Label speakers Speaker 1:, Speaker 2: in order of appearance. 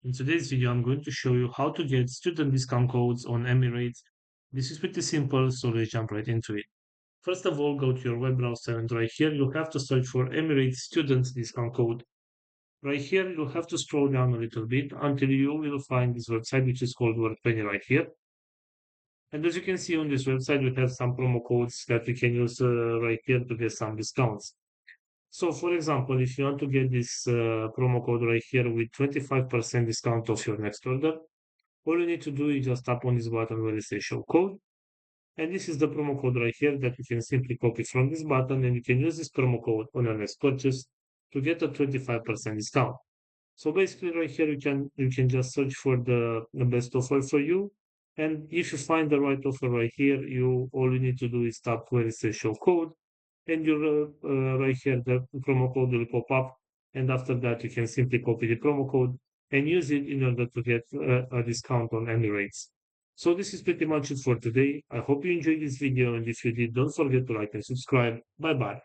Speaker 1: In today's video, I'm going to show you how to get student discount codes on Emirates. This is pretty simple, so let's jump right into it. First of all, go to your web browser and right here you have to search for Emirates student discount code. Right here you have to scroll down a little bit until you will find this website which is called Work20 right here. And as you can see on this website, we have some promo codes that we can use right here to get some discounts. So, for example, if you want to get this promo code right here with 25% discount off your next order, all you need to do is just tap on this button where it says show code. And this is the promo code right here that you can simply copy from this button and you can use this promo code on your next purchase to get a 25% discount. So basically right here you can just search for the best offer for you. And if you find the right offer right here, you all you need to do is tap where it says show code and you're right here the promo code will pop up, and after that you can simply copy the promo code and use it in order to get a discount on Emirates. So this is pretty much it for today. I hope you enjoyed this video, and if you did, don't forget to like and subscribe. Bye bye.